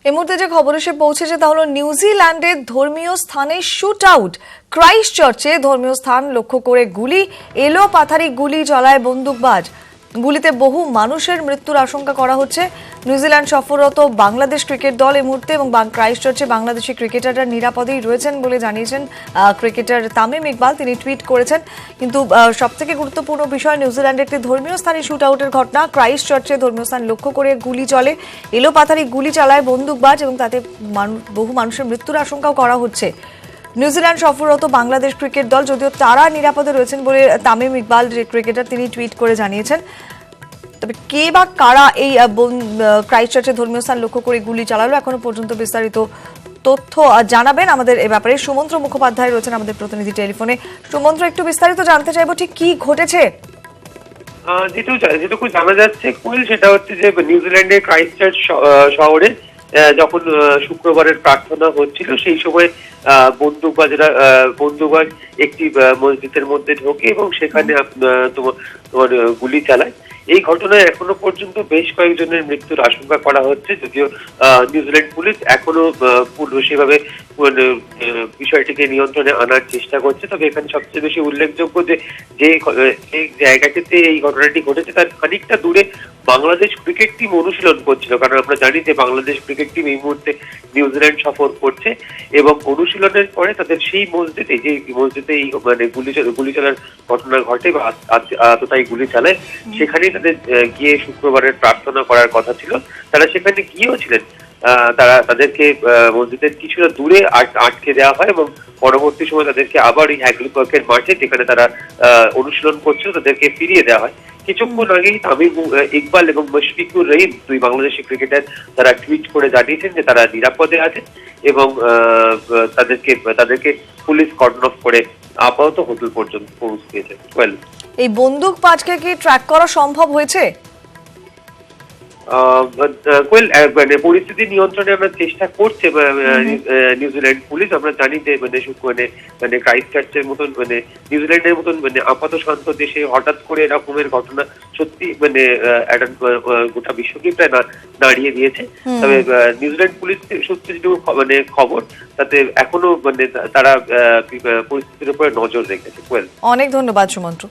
এই মুহূর্তে যে খবর এসে পৌঁছেছে তা হলো নিউজিল্যান্ডের ধর্মীয় স্থানে শুট আউট। ক্রাইস্ট চার্চে ধর্মীয় স্থান লক্ষ্য করে গুলি, এলো পাথারি গুলি চলায় বন্দুকবাজ। গুলিতে বহু মানুষের মৃত্যুর আশঙ্কা করা হচ্ছে। নিউজিল্যান্ড সফররত বাংলাদেশ ক্রিকেট দল এই মুহূর্তে এবং ক্রাইস্ট চার্চে বাংলাদেশি ক্রিকেটাররা নিরাপদেই রয়েছেন বলে জানিয়েছেন ক্রিকেটার তামিম ইকবাল। তিনি টুইট করেছেন। কিন্তু সবথেকে গুরুত্বপূর্ণ বিষয়, নিউজিল্যান্ডের একটি ধর্মীয় স্থানে শুট আউটের ঘটনা। ক্রাইস্ট চার্চে ধর্মীয় স্থান লক্ষ্য করে গুলি চলে, এলো পাথারি গুলি চালায় বন্দুকবাজ এবং তাতে বহু মানুষের মৃত্যুর আশঙ্কাও করা হচ্ছে। নিউজিল্যান্ড সফররত বাংলাদেশ ক্রিকেট দল, যদিও তারা নিরাপদে রয়েছেন বলে তামিম ইকবাল যে ক্রিকেটার তিনি টুইট করে জানিয়েছেন। তবে কে বা কারা এই ক্রাইস্ট চার্চের ধর্মীয় স্থান লক্ষ্য করে গুলি চালালো এখনো পর্যন্ত বিস্তারিত তথ্য জানাবেন আমাদের এ ব্যাপারে সুমন্ত্র মুখোপাধ্যায় রয়েছেন আমাদের প্রতিনিধি টেলিফোনে। সুমন্ত্র, একটু বিস্তারিত জানতে চাইবো ঠিক কি ঘটেছে। যেটুকু জানা যাচ্ছে কোয়েল, সেটা হচ্ছে যে নিউজিল্যান্ডের ক্রাইস্ট চার্চ শহরে যখন শুক্রবারের প্রার্থনা হচ্ছিল সেই সময় বন্দুকবাজ একটি মসজিদের মধ্যে ঢোকে এবং সেখানে তোমার গুলি চালায়। এই ঘটনায় এখনো পর্যন্ত বেশ কয়েকজনের মৃত্যুর আশঙ্কা করা হচ্ছে, যদিও নিউজিল্যান্ড পুলিশ এখনো সেভাবে বিষয়টিকে নিয়ন্ত্রণে আনার চেষ্টা করছে। তবে এখানে সবচেয়ে বেশি উল্লেখযোগ্য যে জায়গাটিতে এই ঘটনাটি ঘটেছে তার খানিকটা দূরে বাংলাদেশ ক্রিকেট টিম অনুশীলন করছিল। কারণ আমরা জানি যে বাংলাদেশ ক্রিকেট টিম এই মুহূর্তে নিউজিল্যান্ড সফর করছে এবং অনুশীলনের পরে তাদের সেই মসজিদে এই গুলি চলার ঘটনা ঘটে বা আততায়ী গুলি চালায়, সেখানেই তাদের গিয়ে শুক্রবারের প্রার্থনা করার কথা ছিল। তারা সেখানে গিয়েও ছিলেন। তাদেরকে মসজিদের কিছুটা দূরে আটকে দেওয়া হয় এবং পরবর্তী সময় তাদেরকে আবার এই হ্যাগলি পার্কের মাঠে, যেখানে তারা অনুশীলন করছিল, তাদেরকে ফিরিয়ে দেওয়া হয়। কিছুক্ষণ আগেই তামিম ইকবাল এবং মুশফিকুর রহিম, দুই বাংলাদেশি ক্রিকেটার, তারা টুইট করে জানিয়েছেন যে তারা নিরাপদে আছে এবং তাদেরকে পুলিশ কর্ডন অফ করে আপাতত হোটেল পর্যন্ত পৌঁছে দিয়েছে। এই বন্দুকবাজকে কি ট্র্যাক করা সম্ভব হয়েছে? পরিস্থিতি নিয়ন্ত্রণে আমরা চেষ্টা করছে নিউজিল্যান্ড পুলিশ। আমরা জানি যে ক্রাইস্ট চার্চের মতন নিউজিল্যান্ডের মতন আপাত শান্ত দেশে হঠাৎ করে এরকমের ঘটনা সত্যি একটা গোটা বিশ্বকে প্রায় দাঁড়িয়ে দিয়েছে। তবে নিউজিল্যান্ড পুলিশ সত্যি যেটুকু খবর, তাতে এখনো তারা পরিস্থিতির উপরে নজর রেখেছে। অনেক ধন্যবাদ সুমন্ত্র।